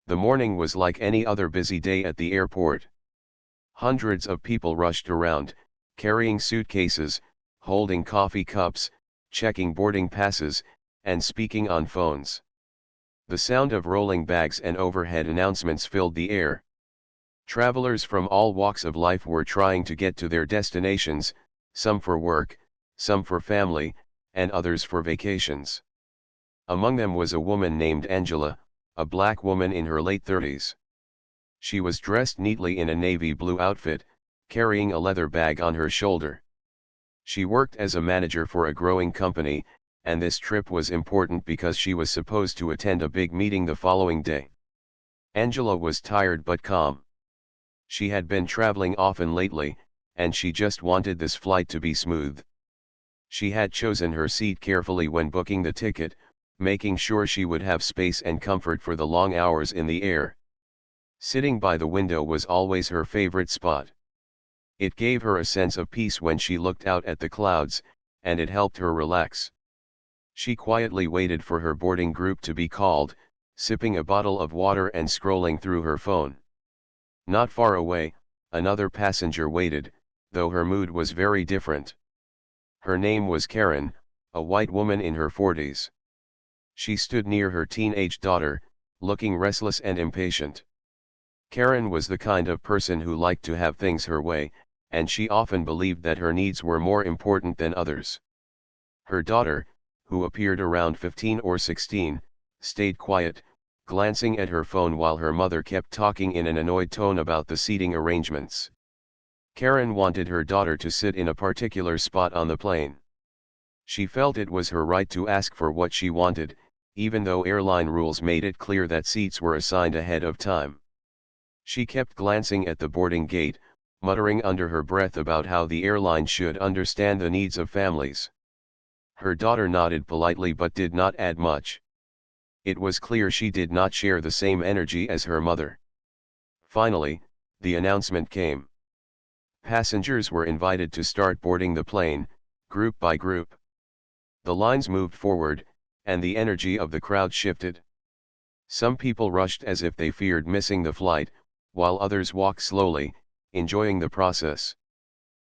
The morning was like any other busy day at the airport. Hundreds of people rushed around, carrying suitcases, holding coffee cups, checking boarding passes, and speaking on phones. The sound of rolling bags and overhead announcements filled the air. Travelers from all walks of life were trying to get to their destinations, some for work, some for family, and others for vacations. Among them was a woman named Angela, a black woman in her late 30s. She was dressed neatly in a navy blue outfit, carrying a leather bag on her shoulder. She worked as a manager for a growing company, and this trip was important because she was supposed to attend a big meeting the following day. Angela was tired but calm. She had been traveling often lately, and she just wanted this flight to be smooth. She had chosen her seat carefully when booking the ticket, making sure she would have space and comfort for the long hours in the air. Sitting by the window was always her favorite spot. It gave her a sense of peace when she looked out at the clouds, and it helped her relax. She quietly waited for her boarding group to be called, sipping a bottle of water and scrolling through her phone. Not far away, another passenger waited, though her mood was very different. Her name was Karen, a white woman in her 40s. She stood near her teenage daughter, looking restless and impatient. Karen was the kind of person who liked to have things her way, and she often believed that her needs were more important than others. Her daughter, who appeared around 15 or 16, stayed quiet, glancing at her phone while her mother kept talking in an annoyed tone about the seating arrangements. Karen wanted her daughter to sit in a particular spot on the plane. She felt it was her right to ask for what she wanted, even though airline rules made it clear that seats were assigned ahead of time. She kept glancing at the boarding gate, muttering under her breath about how the airline should understand the needs of families. Her daughter nodded politely but did not add much. It was clear she did not share the same energy as her mother. Finally, the announcement came. Passengers were invited to start boarding the plane, group by group. The lines moved forward, and the energy of the crowd shifted. Some people rushed as if they feared missing the flight, while others walked slowly, enjoying the process.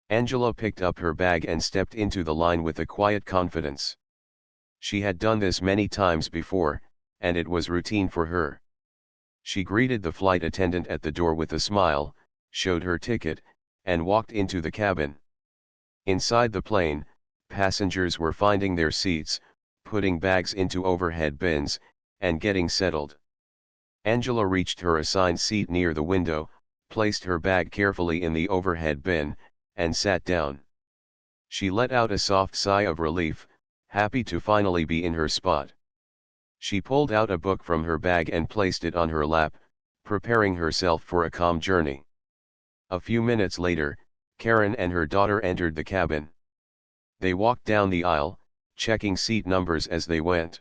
Angela picked up her bag and stepped into the line with a quiet confidence. She had done this many times before, and it was routine for her. She greeted the flight attendant at the door with a smile, showed her ticket, and walked into the cabin. Inside the plane, passengers were finding their seats, putting bags into overhead bins, and getting settled. Angela reached her assigned seat near the window, placed her bag carefully in the overhead bin, and sat down. She let out a soft sigh of relief, happy to finally be in her spot. She pulled out a book from her bag and placed it on her lap, preparing herself for a calm journey. A few minutes later, Karen and her daughter entered the cabin. They walked down the aisle, checking seat numbers as they went.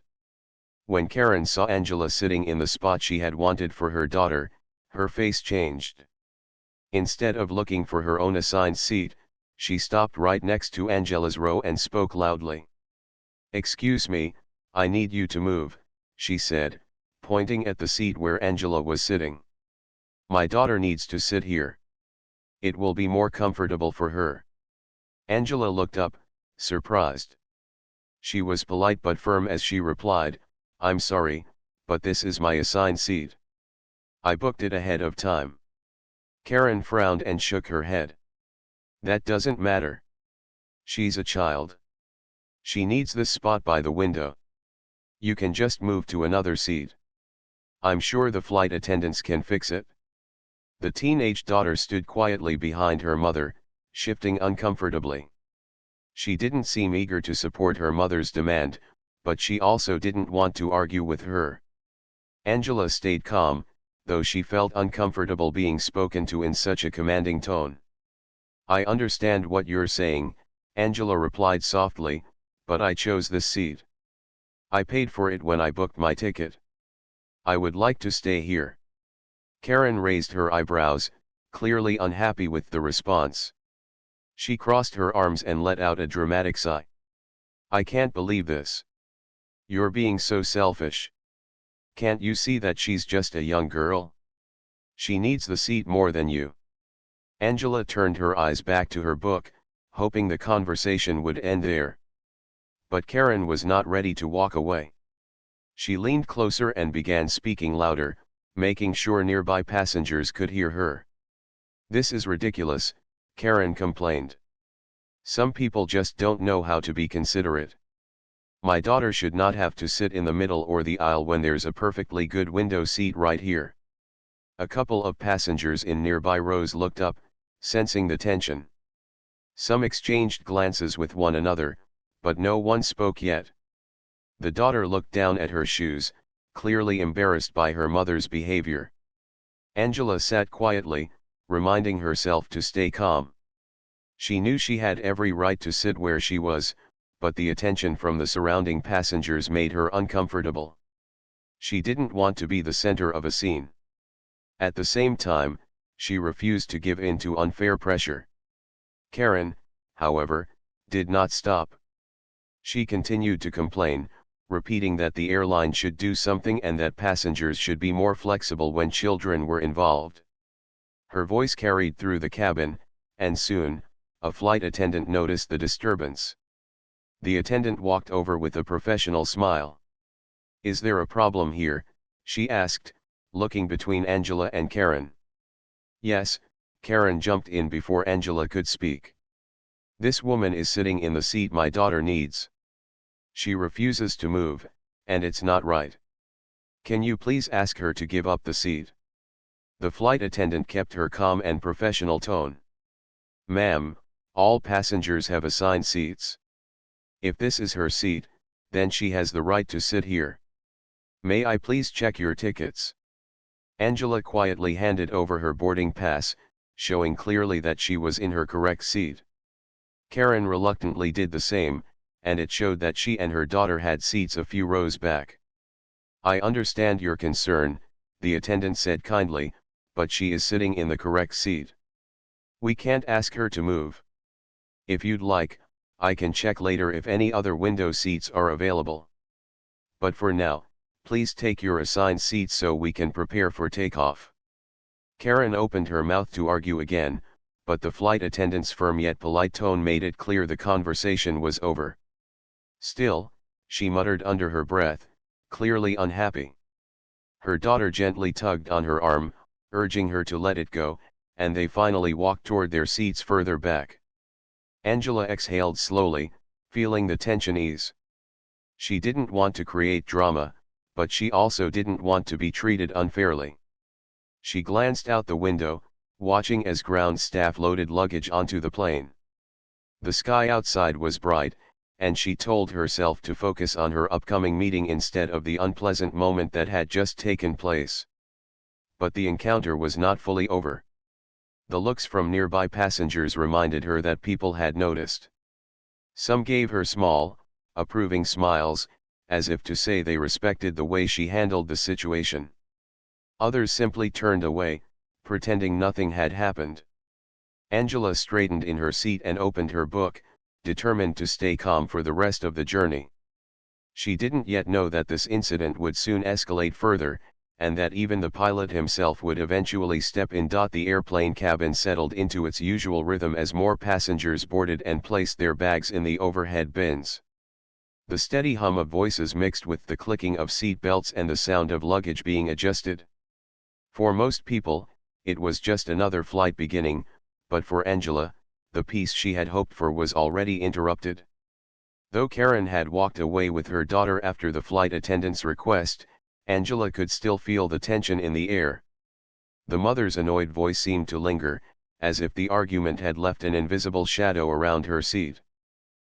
When Karen saw Angela sitting in the spot she had wanted for her daughter, her face changed. Instead of looking for her own assigned seat, she stopped right next to Angela's row and spoke loudly. "Excuse me, I need you to move," she said, pointing at the seat where Angela was sitting. "My daughter needs to sit here. It will be more comfortable for her." Angela looked up, surprised. She was polite but firm as she replied, "I'm sorry, but this is my assigned seat. I booked it ahead of time." Karen frowned and shook her head. "That doesn't matter. She's a child. She needs this spot by the window. You can just move to another seat. I'm sure the flight attendants can fix it." The teenage daughter stood quietly behind her mother, shifting uncomfortably. She didn't seem eager to support her mother's demand, but she also didn't want to argue with her. Angela stayed calm, though she felt uncomfortable being spoken to in such a commanding tone. "I understand what you're saying," Angela replied softly, "but I chose this seat. I paid for it when I booked my ticket. I would like to stay here." Karen raised her eyebrows, clearly unhappy with the response. She crossed her arms and let out a dramatic sigh. "I can't believe this. You're being so selfish." Can't you see that she's just a young girl? She needs the seat more than you. Angela turned her eyes back to her book, hoping the conversation would end there. But Karen was not ready to walk away. She leaned closer and began speaking louder, making sure nearby passengers could hear her. "This is ridiculous," Karen complained. "Some people just don't know how to be considerate. My daughter should not have to sit in the middle or the aisle when there's a perfectly good window seat right here." A couple of passengers in nearby rows looked up, sensing the tension. Some exchanged glances with one another, but no one spoke yet. The daughter looked down at her shoes, clearly embarrassed by her mother's behavior. Angela sat quietly, reminding herself to stay calm. She knew she had every right to sit where she was, but the attention from the surrounding passengers made her uncomfortable. She didn't want to be the center of a scene. At the same time, she refused to give in to unfair pressure. Karen, however, did not stop. She continued to complain, repeating that the airline should do something and that passengers should be more flexible when children were involved. Her voice carried through the cabin, and soon, a flight attendant noticed the disturbance. The attendant walked over with a professional smile. "Is there a problem here?" she asked, looking between Angela and Karen. "Yes," Karen jumped in before Angela could speak. "This woman is sitting in the seat my daughter needs. She refuses to move, and it's not right. Can you please ask her to give up the seat?" The flight attendant kept her calm and professional tone. "Ma'am, all passengers have assigned seats. If this is her seat, then she has the right to sit here. May I please check your tickets?" Angela quietly handed over her boarding pass, showing clearly that she was in her correct seat. Karen reluctantly did the same, and it showed that she and her daughter had seats a few rows back. "I understand your concern," the attendant said kindly, "but she is sitting in the correct seat. We can't ask her to move. If you'd like, I can check later if any other window seats are available. But for now, please take your assigned seat so we can prepare for takeoff." Karen opened her mouth to argue again, but the flight attendant's firm yet polite tone made it clear the conversation was over. Still, she muttered under her breath, clearly unhappy. Her daughter gently tugged on her arm, urging her to let it go, and they finally walked toward their seats further back. Angela exhaled slowly, feeling the tension ease. She didn't want to create drama, but she also didn't want to be treated unfairly. She glanced out the window, watching as ground staff loaded luggage onto the plane. The sky outside was bright, and she told herself to focus on her upcoming meeting instead of the unpleasant moment that had just taken place. But the encounter was not fully over. The looks from nearby passengers reminded her that people had noticed. Some gave her small, approving smiles, as if to say they respected the way she handled the situation. Others simply turned away, pretending nothing had happened. Angela straightened in her seat and opened her book, determined to stay calm for the rest of the journey. She didn't yet know that this incident would soon escalate further, and that even the pilot himself would eventually step in. The airplane cabin settled into its usual rhythm as more passengers boarded and placed their bags in the overhead bins. The steady hum of voices mixed with the clicking of seat belts and the sound of luggage being adjusted. For most people, it was just another flight beginning, but for Angela, the peace she had hoped for was already interrupted. Though Karen had walked away with her daughter after the flight attendant's request, Angela could still feel the tension in the air. The mother's annoyed voice seemed to linger, as if the argument had left an invisible shadow around her seat.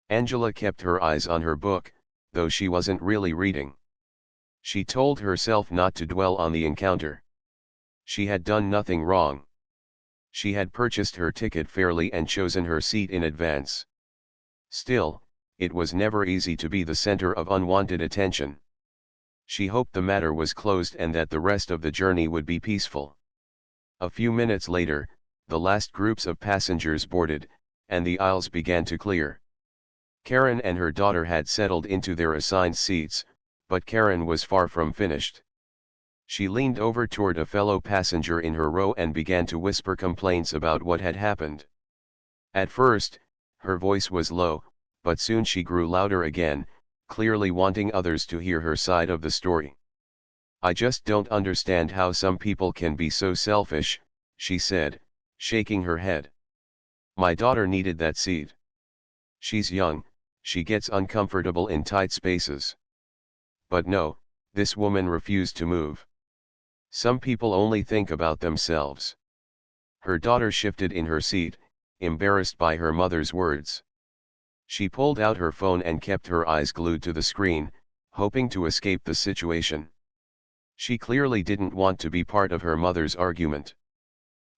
Angela kept her eyes on her book, though she wasn't really reading. She told herself not to dwell on the encounter. She had done nothing wrong. She had purchased her ticket fairly and chosen her seat in advance. Still, it was never easy to be the center of unwanted attention. She hoped the matter was closed and that the rest of the journey would be peaceful. A few minutes later, the last groups of passengers boarded, and the aisles began to clear. Karen and her daughter had settled into their assigned seats, but Karen was far from finished. She leaned over toward a fellow passenger in her row and began to whisper complaints about what had happened. At first, her voice was low, but soon she grew louder again, clearly wanting others to hear her side of the story. "I just don't understand how some people can be so selfish," she said, shaking her head. "My daughter needed that seat. She's young, she gets uncomfortable in tight spaces. But no, this woman refused to move. Some people only think about themselves." Her daughter shifted in her seat, embarrassed by her mother's words. She pulled out her phone and kept her eyes glued to the screen, hoping to escape the situation. She clearly didn't want to be part of her mother's argument.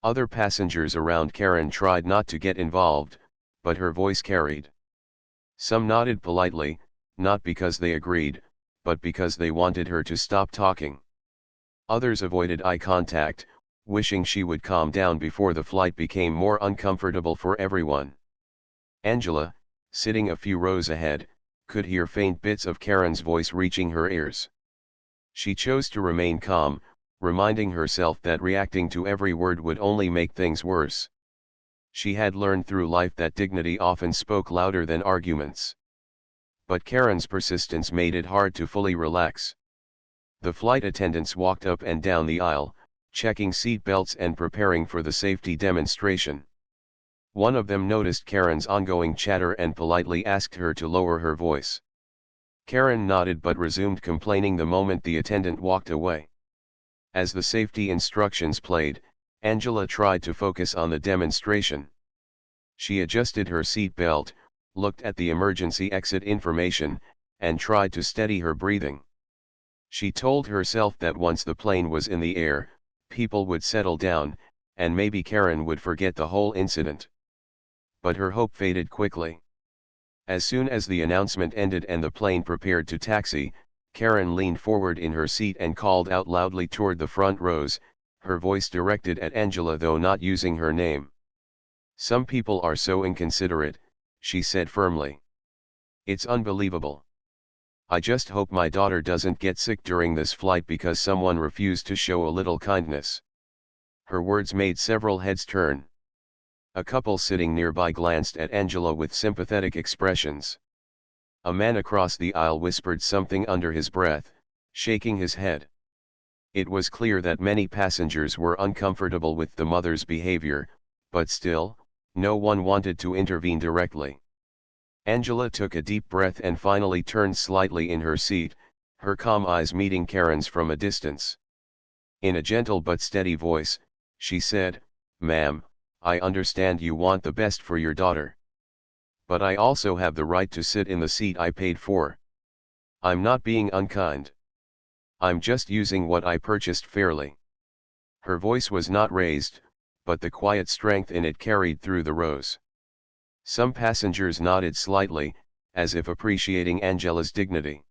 Other passengers around Karen tried not to get involved, but her voice carried. Some nodded politely, not because they agreed, but because they wanted her to stop talking. Others avoided eye contact, wishing she would calm down before the flight became more uncomfortable for everyone. Angela, sitting a few rows ahead, could hear faint bits of Karen's voice reaching her ears. She chose to remain calm, reminding herself that reacting to every word would only make things worse. She had learned through life that dignity often spoke louder than arguments. But Karen's persistence made it hard to fully relax. The flight attendants walked up and down the aisle, checking seat belts and preparing for the safety demonstration. One of them noticed Karen's ongoing chatter and politely asked her to lower her voice. Karen nodded but resumed complaining the moment the attendant walked away. As the safety instructions played, Angela tried to focus on the demonstration. She adjusted her seat belt, looked at the emergency exit information, and tried to steady her breathing. She told herself that once the plane was in the air, people would settle down, and maybe Karen would forget the whole incident. But her hope faded quickly. As soon as the announcement ended and the plane prepared to taxi, Karen leaned forward in her seat and called out loudly toward the front rows, her voice directed at Angela though not using her name. "Some people are so inconsiderate," she said firmly. "It's unbelievable. I just hope my daughter doesn't get sick during this flight because someone refused to show a little kindness." Her words made several heads turn. A couple sitting nearby glanced at Angela with sympathetic expressions. A man across the aisle whispered something under his breath, shaking his head. It was clear that many passengers were uncomfortable with the mother's behavior, but still, no one wanted to intervene directly. Angela took a deep breath and finally turned slightly in her seat, her calm eyes meeting Karen's from a distance. In a gentle but steady voice, she said, "Ma'am, I understand you want the best for your daughter. But I also have the right to sit in the seat I paid for. I'm not being unkind. I'm just using what I purchased fairly." Her voice was not raised, but the quiet strength in it carried through the rows. Some passengers nodded slightly, as if appreciating Angela's dignity.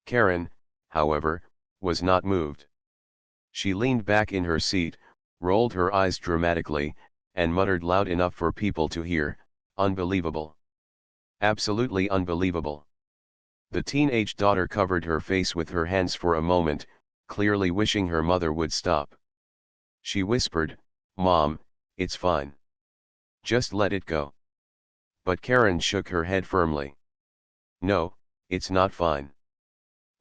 Karen, however, was not moved. She leaned back in her seat, rolled her eyes dramatically, and muttered loud enough for people to hear, "Unbelievable. Absolutely unbelievable." The teenage daughter covered her face with her hands for a moment, clearly wishing her mother would stop. She whispered, "Mom, it's fine. Just let it go." But Karen shook her head firmly. "No, it's not fine.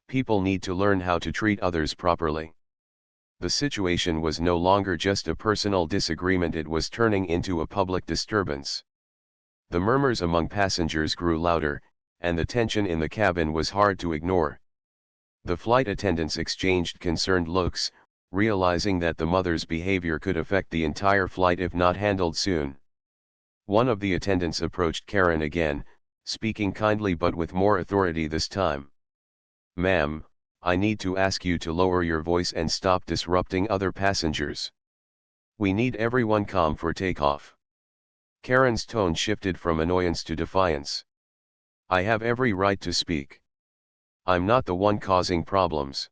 People need to learn how to treat others properly." The situation was no longer just a personal disagreement, it was turning into a public disturbance. The murmurs among passengers grew louder, and the tension in the cabin was hard to ignore. The flight attendants exchanged concerned looks, realizing that the mother's behavior could affect the entire flight if not handled soon. One of the attendants approached Karen again, speaking kindly but with more authority this time. "Ma'am, I need to ask you to lower your voice and stop disrupting other passengers. We need everyone calm for takeoff." Karen's tone shifted from annoyance to defiance. "I have every right to speak. I'm not the one causing problems.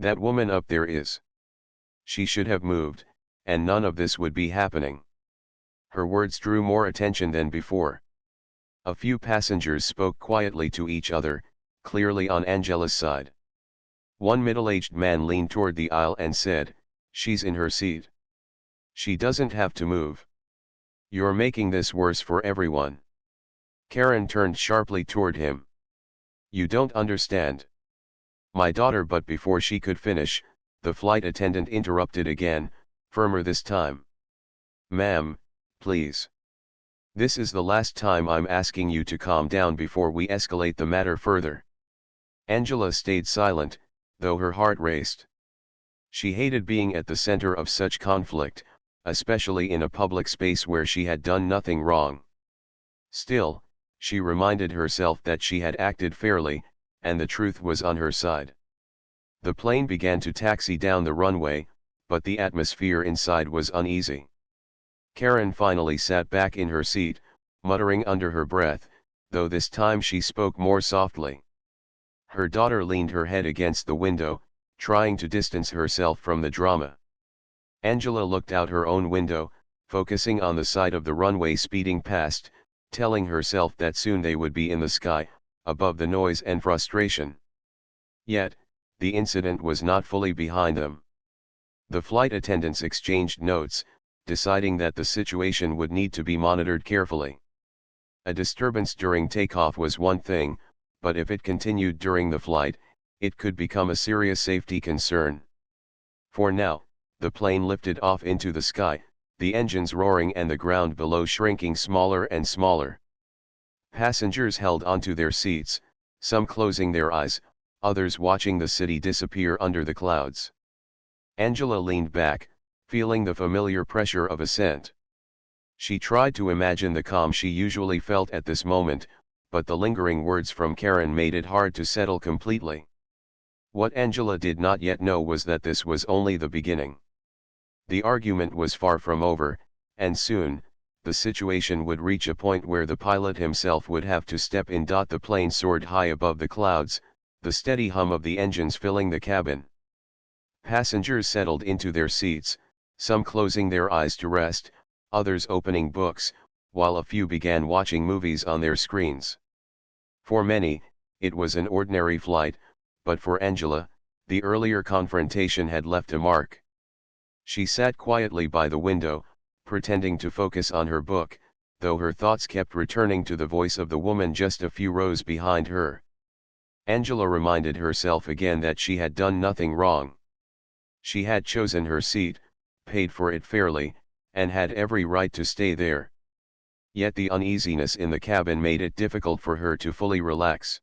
That woman up there is. She should have moved, and none of this would be happening." Her words drew more attention than before. A few passengers spoke quietly to each other, clearly on Angela's side. One middle-aged man leaned toward the aisle and said, "She's in her seat. She doesn't have to move. You're making this worse for everyone." Karen turned sharply toward him. "You don't understand. My daughter," but before she could finish, the flight attendant interrupted again, firmer this time. "Ma'am, please. This is the last time I'm asking you to calm down before we escalate the matter further." Angela stayed silent, though her heart raced. She hated being at the center of such conflict, especially in a public space where she had done nothing wrong. Still, she reminded herself that she had acted fairly, and the truth was on her side. The plane began to taxi down the runway, but the atmosphere inside was uneasy. Karen finally sat back in her seat, muttering under her breath, though this time she spoke more softly. Her daughter leaned her head against the window, trying to distance herself from the drama. Angela looked out her own window, focusing on the sight of the runway speeding past, telling herself that soon they would be in the sky, above the noise and frustration. Yet, the incident was not fully behind them. The flight attendants exchanged notes, deciding that the situation would need to be monitored carefully. A disturbance during takeoff was one thing, but if it continued during the flight, it could become a serious safety concern. For now, the plane lifted off into the sky, the engines roaring and the ground below shrinking smaller and smaller. Passengers held onto their seats, some closing their eyes, others watching the city disappear under the clouds. Angela leaned back, feeling the familiar pressure of ascent. She tried to imagine the calm she usually felt at this moment, but the lingering words from Karen made it hard to settle completely. What Angela did not yet know was that this was only the beginning. The argument was far from over, and soon, the situation would reach a point where the pilot himself would have to step in. The plane soared high above the clouds, the steady hum of the engines filling the cabin. Passengers settled into their seats, some closing their eyes to rest, others opening books, while a few began watching movies on their screens. For many, it was an ordinary flight, but for Angela, the earlier confrontation had left a mark. She sat quietly by the window, pretending to focus on her book, though her thoughts kept returning to the voice of the woman just a few rows behind her. Angela reminded herself again that she had done nothing wrong. She had chosen her seat, paid for it fairly, and had every right to stay there. Yet the uneasiness in the cabin made it difficult for her to fully relax.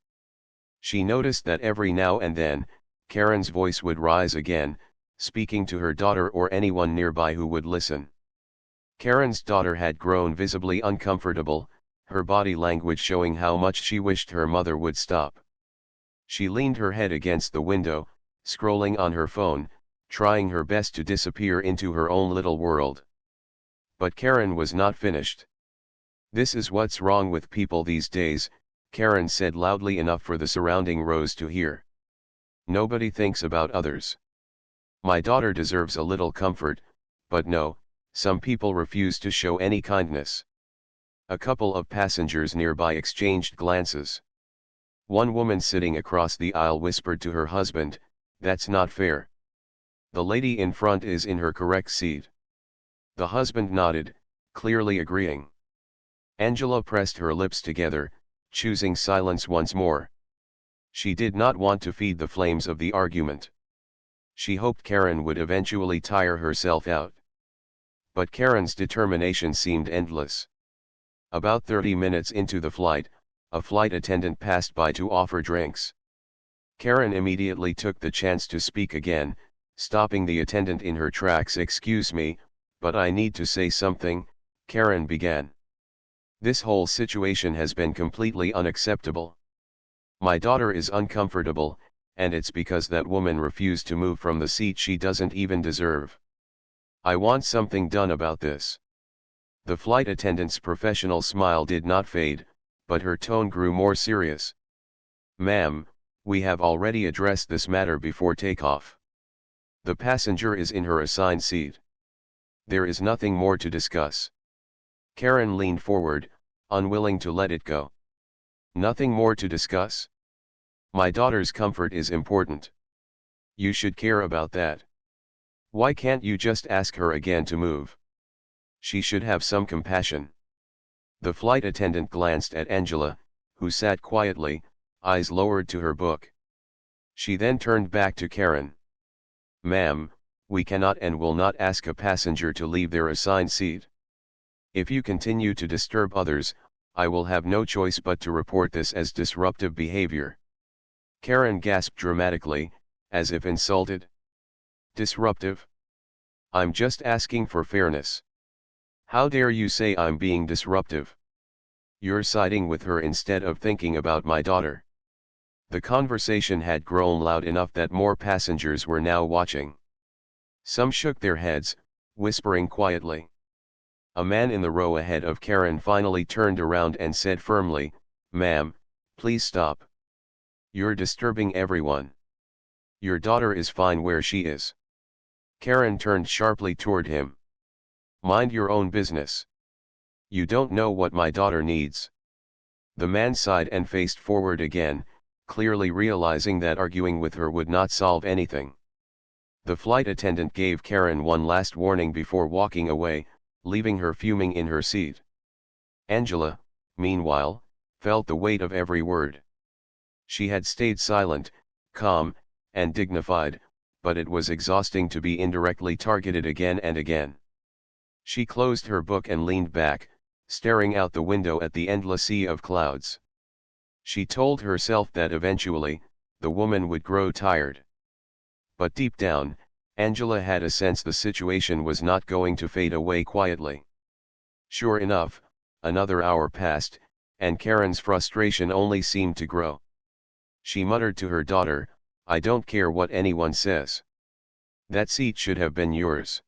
She noticed that every now and then, Karen's voice would rise again, speaking to her daughter or anyone nearby who would listen. Karen's daughter had grown visibly uncomfortable, her body language showing how much she wished her mother would stop. She leaned her head against the window, scrolling on her phone, trying her best to disappear into her own little world. But Karen was not finished. "This is what's wrong with people these days," Karen said loudly enough for the surrounding rows to hear. "Nobody thinks about others. My daughter deserves a little comfort, but no, some people refuse to show any kindness." A couple of passengers nearby exchanged glances. One woman sitting across the aisle whispered to her husband, "That's not fair. The lady in front is in her correct seat." The husband nodded, clearly agreeing. Angela pressed her lips together, choosing silence once more. She did not want to feed the flames of the argument. She hoped Karen would eventually tire herself out. But Karen's determination seemed endless. About 30 minutes into the flight, a flight attendant passed by to offer drinks. Karen immediately took the chance to speak again, stopping the attendant in her tracks. "Excuse me, but I need to say something," Karen began. "This whole situation has been completely unacceptable. My daughter is uncomfortable, and it's because that woman refused to move from the seat she doesn't even deserve. I want something done about this." The flight attendant's professional smile did not fade, but her tone grew more serious. "Ma'am, we have already addressed this matter before takeoff. The passenger is in her assigned seat. There is nothing more to discuss." Karen leaned forward, unwilling to let it go. "Nothing more to discuss? My daughter's comfort is important. You should care about that. Why can't you just ask her again to move? She should have some compassion. The flight attendant glanced at Angela, who sat quietly, eyes lowered to her book. She then turned back to Karen. Ma'am, we cannot and will not ask a passenger to leave their assigned seat. If you continue to disturb others, I will have no choice but to report this as disruptive behavior. Karen gasped dramatically, as if insulted. Disruptive? I'm just asking for fairness. How dare you say I'm being disruptive? You're siding with her instead of thinking about my daughter. The conversation had grown loud enough that more passengers were now watching. Some shook their heads, whispering quietly. A man in the row ahead of Karen finally turned around and said firmly, "Ma'am, please stop. You're disturbing everyone. Your daughter is fine where she is." Karen turned sharply toward him. "Mind your own business. You don't know what my daughter needs." The man sighed and faced forward again, clearly realizing that arguing with her would not solve anything. The flight attendant gave Karen one last warning before walking away, leaving her fuming in her seat. Angela, meanwhile, felt the weight of every word. She had stayed silent, calm, and dignified, but it was exhausting to be indirectly targeted again and again. She closed her book and leaned back, staring out the window at the endless sea of clouds. She told herself that eventually, the woman would grow tired. But deep down, Angela had a sense the situation was not going to fade away quietly. Sure enough, another hour passed, and Karen's frustration only seemed to grow. She muttered to her daughter, "I don't care what anyone says. That seat should have been yours.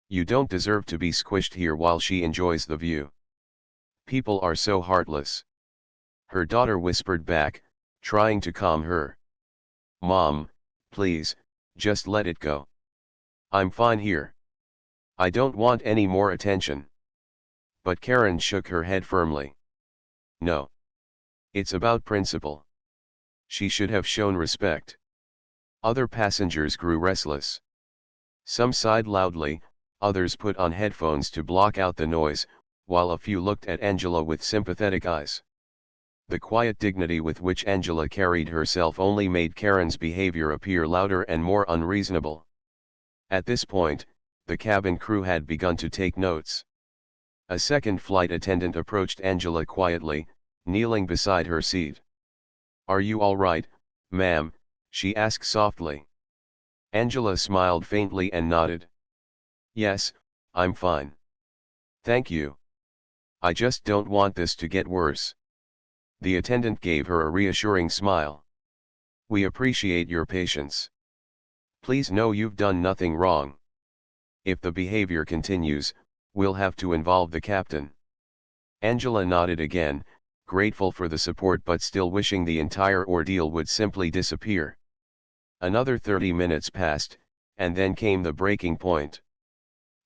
You don't deserve to be squished here while she enjoys the view. People are so heartless." Her daughter whispered back, trying to calm her. "Mom, please, just let it go. I'm fine here. I don't want any more attention." But Karen shook her head firmly. "No. It's about principle. She should have shown respect." Other passengers grew restless. Some sighed loudly, others put on headphones to block out the noise, while a few looked at Angela with sympathetic eyes. The quiet dignity with which Angela carried herself only made Karen's behavior appear louder and more unreasonable. At this point, the cabin crew had begun to take notes. A second flight attendant approached Angela quietly, kneeling beside her seat. "Are you all right, ma'am?" she asked softly. Angela smiled faintly and nodded. "Yes, I'm fine. Thank you. I just don't want this to get worse." The attendant gave her a reassuring smile. "We appreciate your patience. Please know you've done nothing wrong. If the behavior continues, we'll have to involve the captain." Angela nodded again, grateful for the support but still wishing the entire ordeal would simply disappear. Another 30 minutes passed, and then came the breaking point.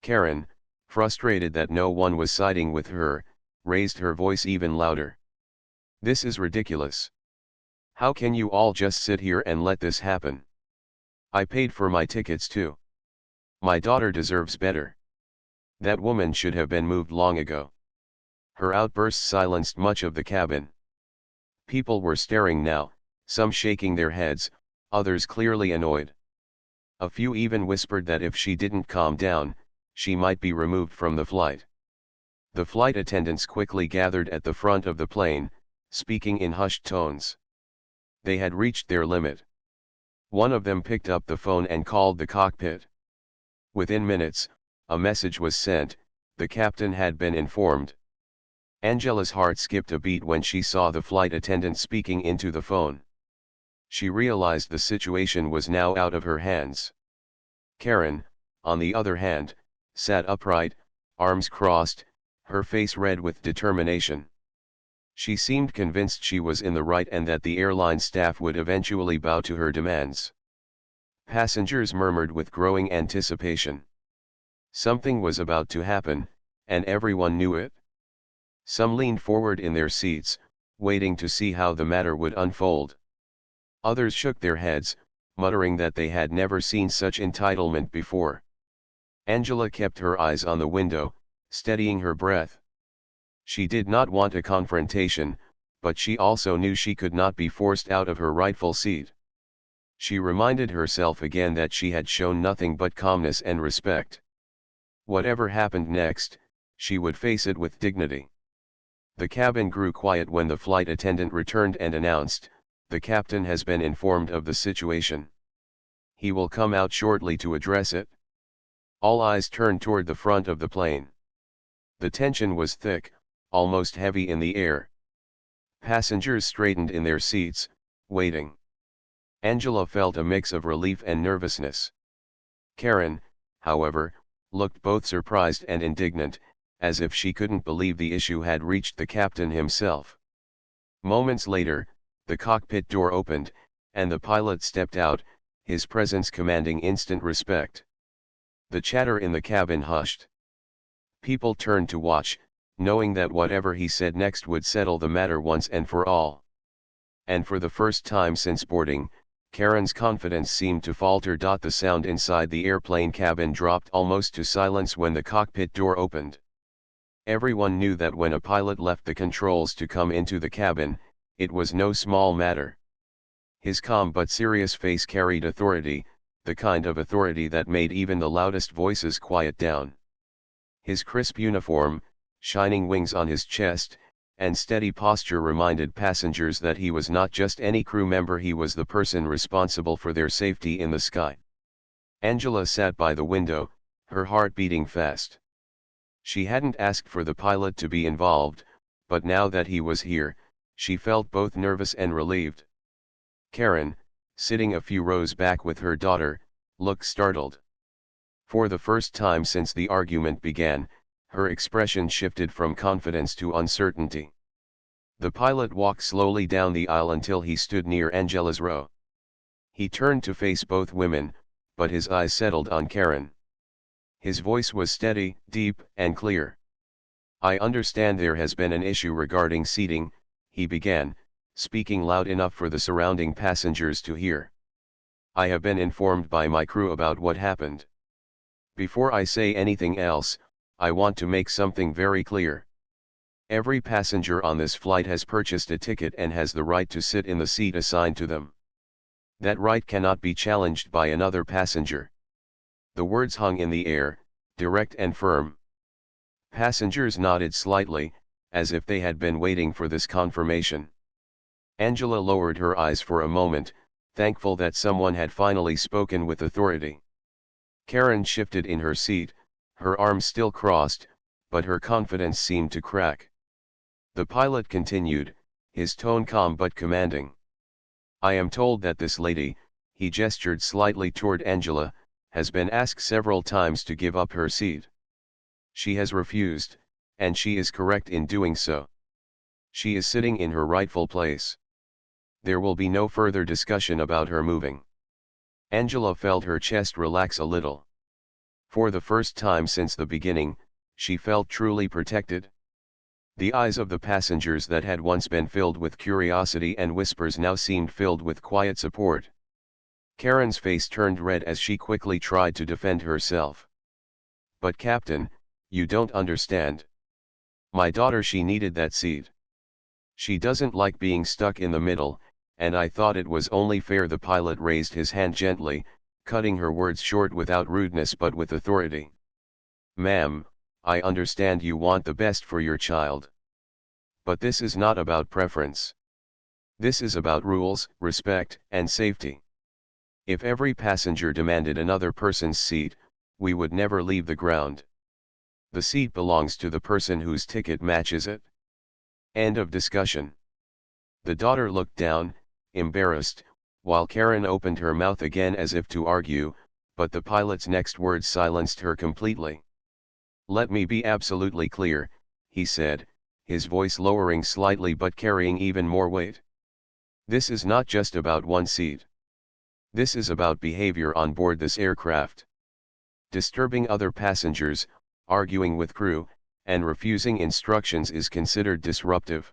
Karen, frustrated that no one was siding with her, raised her voice even louder. "This is ridiculous. How can you all just sit here and let this happen? I paid for my tickets too. My daughter deserves better. That woman should have been moved long ago." Her outburst silenced much of the cabin. People were staring now, some shaking their heads, others clearly annoyed. A few even whispered that if she didn't calm down, she might be removed from the flight. The flight attendants quickly gathered at the front of the plane, speaking in hushed tones. They had reached their limit. One of them picked up the phone and called the cockpit. Within minutes, a message was sent: the captain had been informed. Angela's heart skipped a beat when she saw the flight attendant speaking into the phone. She realized the situation was now out of her hands. Karen, on the other hand, sat upright, arms crossed, her face red with determination. She seemed convinced she was in the right and that the airline staff would eventually bow to her demands. Passengers murmured with growing anticipation. Something was about to happen, and everyone knew it. Some leaned forward in their seats, waiting to see how the matter would unfold. Others shook their heads, muttering that they had never seen such entitlement before. Angela kept her eyes on the window, steadying her breath. She did not want a confrontation, but she also knew she could not be forced out of her rightful seat. She reminded herself again that she had shown nothing but calmness and respect. Whatever happened next, she would face it with dignity. The cabin grew quiet when the flight attendant returned and announced, "The captain has been informed of the situation. He will come out shortly to address it." All eyes turned toward the front of the plane. The tension was thick, almost heavy in the air. Passengers straightened in their seats, waiting. Angela felt a mix of relief and nervousness. Karen, however, looked both surprised and indignant, as if she couldn't believe the issue had reached the captain himself. Moments later, the cockpit door opened, and the pilot stepped out, his presence commanding instant respect. The chatter in the cabin hushed. People turned to watch, knowing that whatever he said next would settle the matter once and for all. And for the first time since boarding, Karen's confidence seemed to falter. The sound inside the airplane cabin dropped almost to silence when the cockpit door opened. Everyone knew that when a pilot left the controls to come into the cabin, it was no small matter. His calm but serious face carried authority, the kind of authority that made even the loudest voices quiet down. His crisp uniform, shining wings on his chest, and steady posture reminded passengers that he was not just any crew member, he was the person responsible for their safety in the sky. Angela sat by the window, her heart beating fast. She hadn't asked for the pilot to be involved, but now that he was here, she felt both nervous and relieved. Karen, sitting a few rows back with her daughter, looked startled. For the first time since the argument began, her expression shifted from confidence to uncertainty. The pilot walked slowly down the aisle until he stood near Angela's row. He turned to face both women, but his eyes settled on Karen. His voice was steady, deep, and clear. "I understand there has been an issue regarding seating," he began, speaking loud enough for the surrounding passengers to hear. "I have been informed by my crew about what happened. Before I say anything else, I want to make something very clear. Every passenger on this flight has purchased a ticket and has the right to sit in the seat assigned to them. That right cannot be challenged by another passenger." The words hung in the air, direct and firm. Passengers nodded slightly, as if they had been waiting for this confirmation. Angela lowered her eyes for a moment, thankful that someone had finally spoken with authority. Karen shifted in her seat, her arms still crossed, but her confidence seemed to crack. The pilot continued, his tone calm but commanding. "I am told that this lady," he gestured slightly toward Angela, "has been asked several times to give up her seat. She has refused, and she is correct in doing so. She is sitting in her rightful place. There will be no further discussion about her moving." Angela felt her chest relax a little. For the first time since the beginning, she felt truly protected. The eyes of the passengers that had once been filled with curiosity and whispers now seemed filled with quiet support. Karen's face turned red as she quickly tried to defend herself. "But Captain, you don't understand. My daughter, she needed that seat. She doesn't like being stuck in the middle, and I thought it was only fair." The pilot raised his hand gently, cutting her words short without rudeness but with authority. "Ma'am, I understand you want the best for your child. But this is not about preference. This is about rules, respect, and safety. If every passenger demanded another person's seat, we would never leave the ground. The seat belongs to the person whose ticket matches it. End of discussion." The daughter looked down, embarrassed, while Karen opened her mouth again as if to argue, but the pilot's next words silenced her completely. "Let me be absolutely clear," he said, his voice lowering slightly but carrying even more weight. "This is not just about one seat. This is about behavior on board this aircraft. Disturbing other passengers, arguing with crew, and refusing instructions is considered disruptive.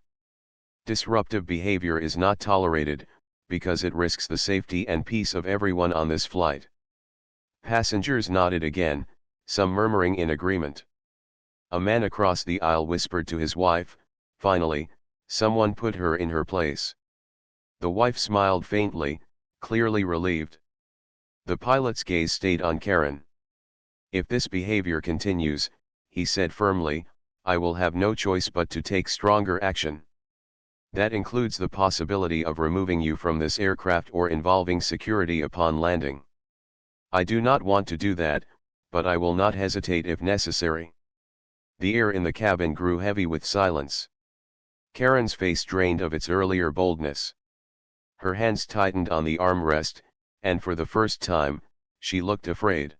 Disruptive behavior is not tolerated, because it risks the safety and peace of everyone on this flight. Passengers nodded again, some murmuring in agreement. A man across the aisle whispered to his wife, "Finally, someone put her in her place." The wife smiled faintly, clearly relieved. The pilot's gaze stayed on Karen. "If this behavior continues," he said firmly, "I will have no choice but to take stronger action. That includes the possibility of removing you from this aircraft or involving security upon landing. I do not want to do that, but I will not hesitate if necessary." The air in the cabin grew heavy with silence. Karen's face drained of its earlier boldness. Her hands tightened on the armrest, and for the first time, she looked afraid.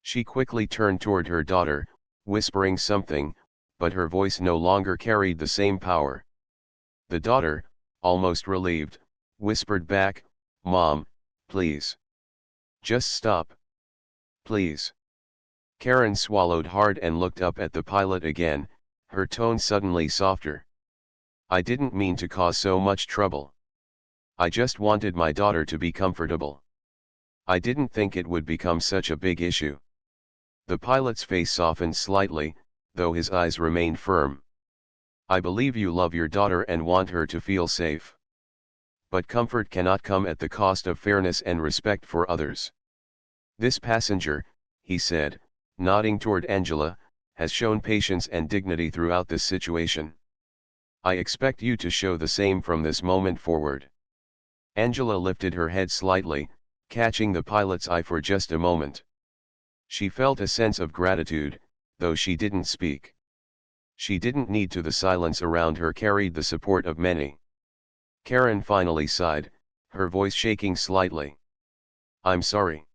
She quickly turned toward her daughter, whispering something, but her voice no longer carried the same power. The daughter, almost relieved, whispered back, "Mom, please. Just stop. Please." Karen swallowed hard and looked up at the pilot again, her tone suddenly softer. "I didn't mean to cause so much trouble. I just wanted my daughter to be comfortable. I didn't think it would become such a big issue." The pilot's face softened slightly, though his eyes remained firm. "I believe you love your daughter and want her to feel safe. But comfort cannot come at the cost of fairness and respect for others. This passenger," he said, nodding toward Angela, "has shown patience and dignity throughout this situation. I expect you to show the same from this moment forward." Angela lifted her head slightly, catching the pilot's eye for just a moment. She felt a sense of gratitude, though she didn't speak. She didn't need to. The silence around her carried the support of many. Karen finally sighed, her voice shaking slightly. "I'm sorry.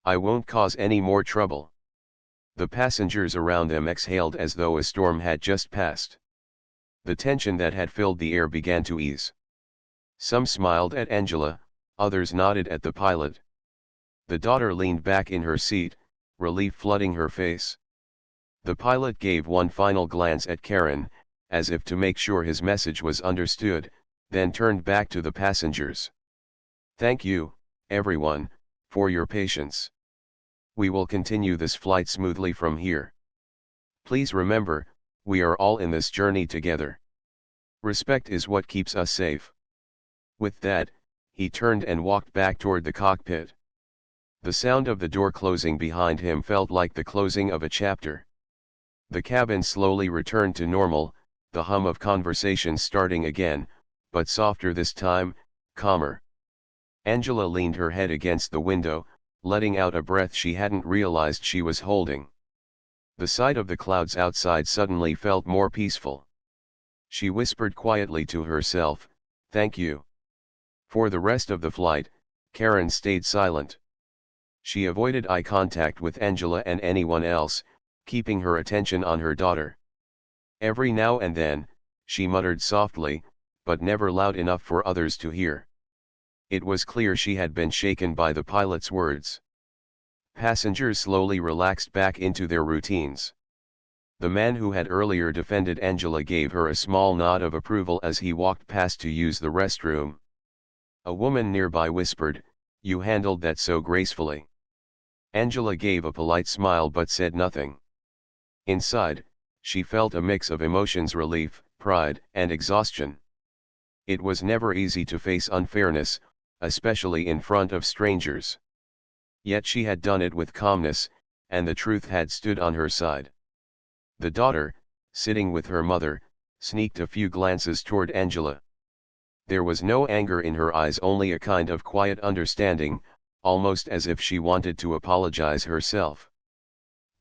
I won't cause any more trouble." The passengers around them exhaled as though a storm had just passed. The tension that had filled the air began to ease. Some smiled at Angela, others nodded at the pilot. The daughter leaned back in her seat, relief flooding her face. The pilot gave one final glance at Karen, as if to make sure his message was understood, then turned back to the passengers. "Thank you, everyone, for your patience. We will continue this flight smoothly from here. Please remember, we are all in this journey together. Respect is what keeps us safe." With that, he turned and walked back toward the cockpit. The sound of the door closing behind him felt like the closing of a chapter. The cabin slowly returned to normal, the hum of conversation starting again, but softer this time, calmer. Angela leaned her head against the window, letting out a breath she hadn't realized she was holding. The sight of the clouds outside suddenly felt more peaceful. She whispered quietly to herself, "Thank you." For the rest of the flight, Karen stayed silent. She avoided eye contact with Angela and anyone else, keeping her attention on her daughter. Every now and then, she muttered softly, but never loud enough for others to hear. It was clear she had been shaken by the pilot's words. Passengers slowly relaxed back into their routines. The man who had earlier defended Angela gave her a small nod of approval as he walked past to use the restroom. A woman nearby whispered, "You handled that so gracefully." Angela gave a polite smile but said nothing. Inside, she felt a mix of emotions: relief, pride, and exhaustion. It was never easy to face unfairness, especially in front of strangers. Yet she had done it with calmness, and the truth had stood on her side. The daughter, sitting with her mother, sneaked a few glances toward Angela. There was no anger in her eyes, only a kind of quiet understanding, almost as if she wanted to apologize herself.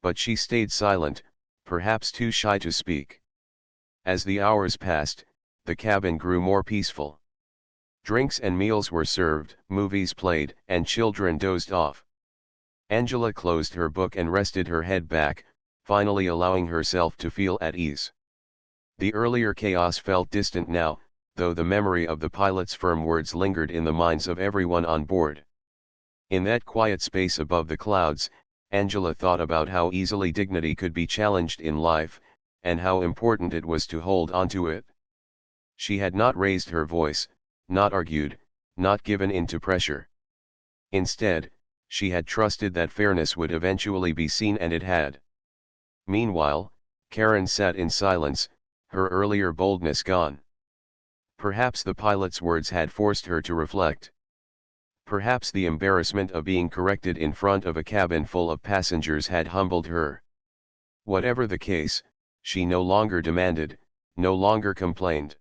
But she stayed silent, perhaps too shy to speak. As the hours passed, the cabin grew more peaceful. Drinks and meals were served, movies played, and children dozed off. Angela closed her book and rested her head back, finally allowing herself to feel at ease. The earlier chaos felt distant now, though the memory of the pilot's firm words lingered in the minds of everyone on board. In that quiet space above the clouds, Angela thought about how easily dignity could be challenged in life, and how important it was to hold onto it. She had not raised her voice, not argued, not given in to pressure. Instead, she had trusted that fairness would eventually be seen, and it had. Meanwhile, Karen sat in silence, her earlier boldness gone. Perhaps the pilot's words had forced her to reflect. Perhaps the embarrassment of being corrected in front of a cabin full of passengers had humbled her. Whatever the case, she no longer demanded, no longer complained.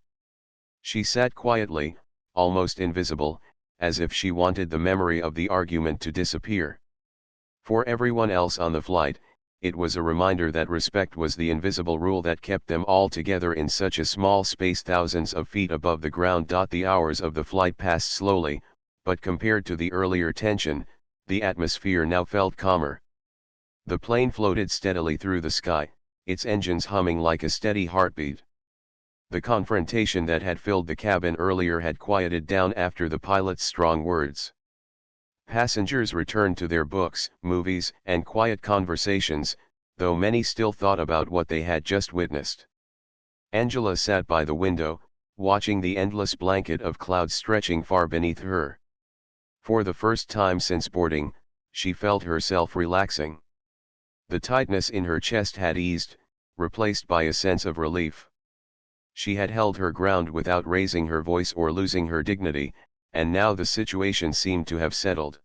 She sat quietly, almost invisible, as if she wanted the memory of the argument to disappear. For everyone else on the flight, it was a reminder that respect was the invisible rule that kept them all together in such a small space thousands of feet above the ground. The hours of the flight passed slowly, but compared to the earlier tension, the atmosphere now felt calmer. The plane floated steadily through the sky, its engines humming like a steady heartbeat. The confrontation that had filled the cabin earlier had quieted down after the pilot's strong words. Passengers returned to their books, movies, and quiet conversations, though many still thought about what they had just witnessed. Angela sat by the window, watching the endless blanket of clouds stretching far beneath her. For the first time since boarding, she felt herself relaxing. The tightness in her chest had eased, replaced by a sense of relief. She had held her ground without raising her voice or losing her dignity, and now the situation seemed to have settled.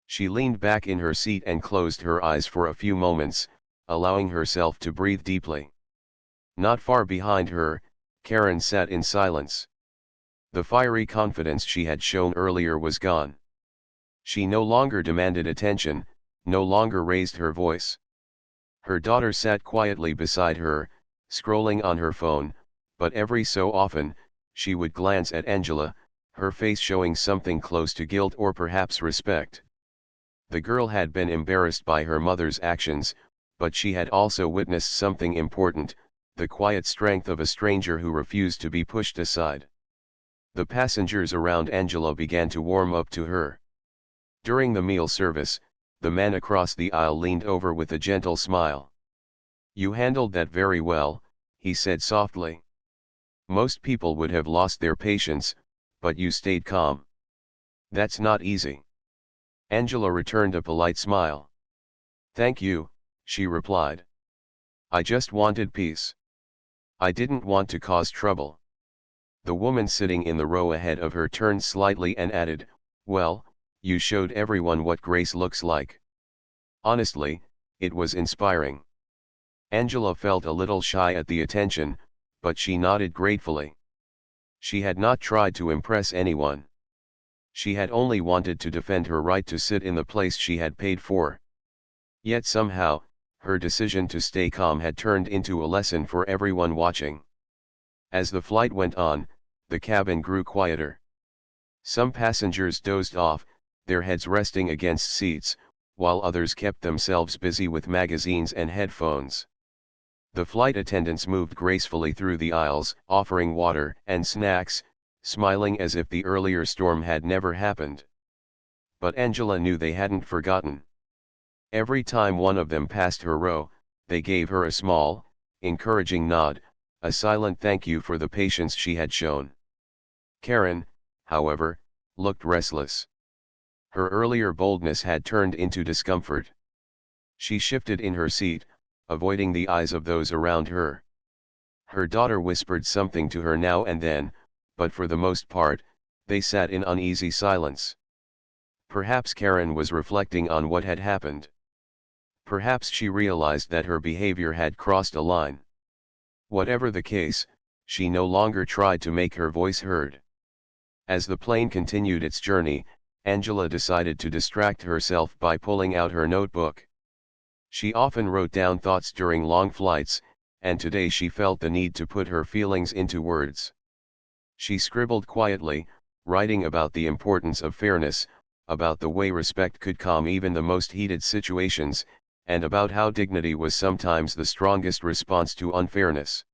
She leaned back in her seat and closed her eyes for a few moments, allowing herself to breathe deeply. Not far behind her, Karen sat in silence. The fiery confidence she had shown earlier was gone. She no longer demanded attention, no longer raised her voice. Her daughter sat quietly beside her, scrolling on her phone, but every so often, she would glance at Angela, her face showing something close to guilt or perhaps respect. The girl had been embarrassed by her mother's actions, but she had also witnessed something important, the quiet strength of a stranger who refused to be pushed aside. The passengers around Angela began to warm up to her. During the meal service, the man across the aisle leaned over with a gentle smile. "You handled that very well," he said softly. "Most people would have lost their patience, but you stayed calm. That's not easy." Angela returned a polite smile. "Thank you," she replied. "I just wanted peace. I didn't want to cause trouble." The woman sitting in the row ahead of her turned slightly and added, "Well, you showed everyone what grace looks like." Honestly, it was inspiring. Angela felt a little shy at the attention, but she nodded gratefully. She had not tried to impress anyone. She had only wanted to defend her right to sit in the place she had paid for. Yet somehow, her decision to stay calm had turned into a lesson for everyone watching. As the flight went on, the cabin grew quieter. Some passengers dozed off, their heads resting against seats, while others kept themselves busy with magazines and headphones. The flight attendants moved gracefully through the aisles, offering water and snacks, smiling as if the earlier storm had never happened. But Angela knew they hadn't forgotten. Every time one of them passed her row, they gave her a small, encouraging nod, a silent thank you for the patience she had shown. Karen, however, looked restless. Her earlier boldness had turned into discomfort. She shifted in her seat, avoiding the eyes of those around her. Her daughter whispered something to her now and then, but for the most part, they sat in uneasy silence. Perhaps Karen was reflecting on what had happened. Perhaps she realized that her behavior had crossed a line. Whatever the case, she no longer tried to make her voice heard. As the plane continued its journey, Angela decided to distract herself by pulling out her notebook. She often wrote down thoughts during long flights, and today she felt the need to put her feelings into words. She scribbled quietly, writing about the importance of fairness, about the way respect could calm even the most heated situations, and about how dignity was sometimes the strongest response to unfairness.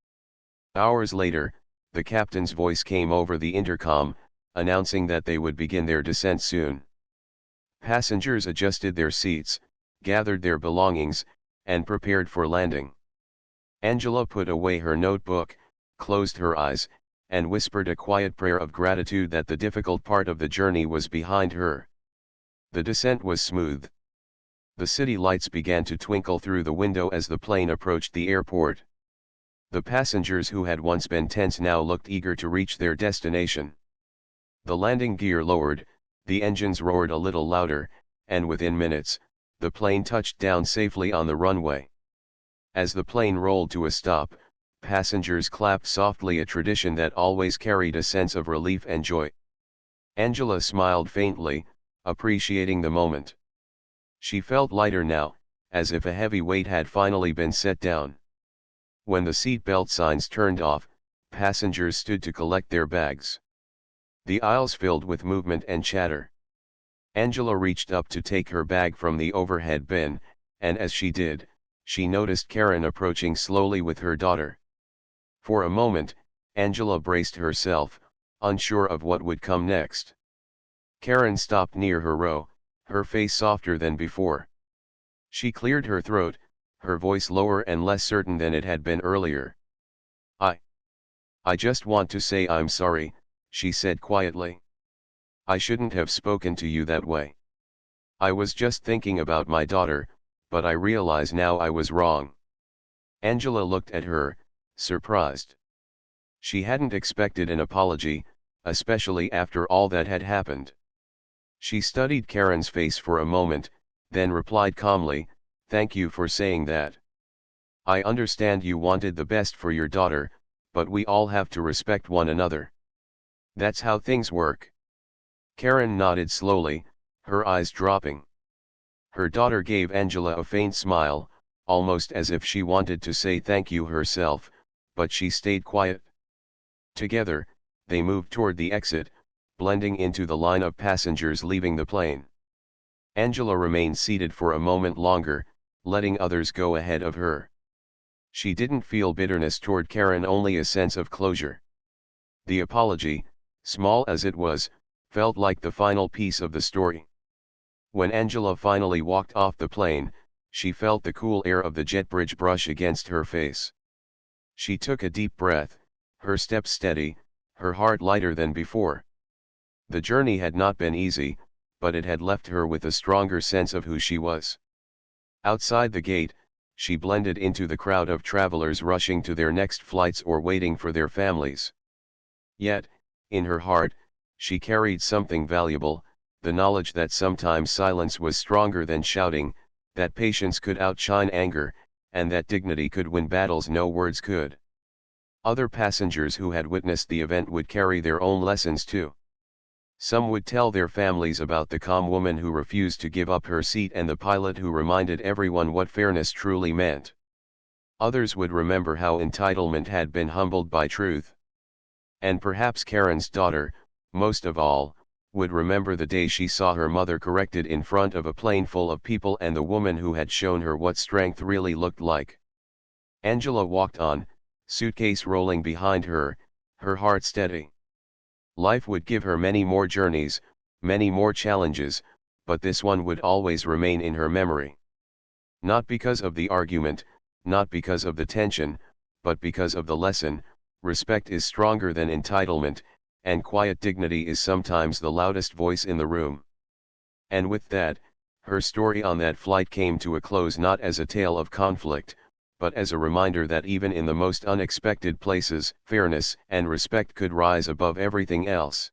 Hours later, the captain's voice came over the intercom, announcing that they would begin their descent soon. Passengers adjusted their seats, gathered their belongings, and prepared for landing. Angela put away her notebook, closed her eyes, and whispered a quiet prayer of gratitude that the difficult part of the journey was behind her. The descent was smooth. The city lights began to twinkle through the window as the plane approached the airport. The passengers who had once been tense now looked eager to reach their destination. The landing gear lowered, the engines roared a little louder, and within minutes, the plane touched down safely on the runway. As the plane rolled to a stop, passengers clapped softly, a tradition that always carried a sense of relief and joy. Angela smiled faintly, appreciating the moment. She felt lighter now, as if a heavy weight had finally been set down. When the seat belt signs turned off, passengers stood to collect their bags. The aisles filled with movement and chatter. Angela reached up to take her bag from the overhead bin, and as she did, she noticed Karen approaching slowly with her daughter. For a moment, Angela braced herself, unsure of what would come next. Karen stopped near her row, her face softer than before. She cleared her throat, her voice lower and less certain than it had been earlier. I just want to say I'm sorry," she said quietly. "I shouldn't have spoken to you that way. I was just thinking about my daughter, but I realize now I was wrong." Angela looked at her, surprised. She hadn't expected an apology, especially after all that had happened. She studied Karen's face for a moment, then replied calmly, "Thank you for saying that. I understand you wanted the best for your daughter, but we all have to respect one another. That's how things work." Karen nodded slowly, her eyes dropping. Her daughter gave Angela a faint smile, almost as if she wanted to say thank you herself, but she stayed quiet. Together, they moved toward the exit, blending into the line of passengers leaving the plane. Angela remained seated for a moment longer, letting others go ahead of her. She didn't feel bitterness toward Karen, only a sense of closure. The apology, small as it was, felt like the final piece of the story. When Angela finally walked off the plane, she felt the cool air of the jet bridge brush against her face. She took a deep breath, her steps steady, her heart lighter than before. The journey had not been easy, but it had left her with a stronger sense of who she was. Outside the gate, she blended into the crowd of travelers rushing to their next flights or waiting for their families. Yet, in her heart, she carried something valuable, the knowledge that sometimes silence was stronger than shouting, that patience could outshine anger, and that dignity could win battles no words could. Other passengers who had witnessed the event would carry their own lessons too. Some would tell their families about the calm woman who refused to give up her seat and the pilot who reminded everyone what fairness truly meant. Others would remember how entitlement had been humbled by truth. And perhaps Karen's daughter, most of all, would remember the day she saw her mother corrected in front of a plane full of people and the woman who had shown her what strength really looked like. Angela walked on, suitcase rolling behind her, her heart steady. Life would give her many more journeys, many more challenges, but this one would always remain in her memory. Not because of the argument, not because of the tension, but because of the lesson: respect is stronger than entitlement, and quiet dignity is sometimes the loudest voice in the room. And with that, her story on that flight came to a close, not as a tale of conflict, but as a reminder that even in the most unexpected places, fairness and respect could rise above everything else.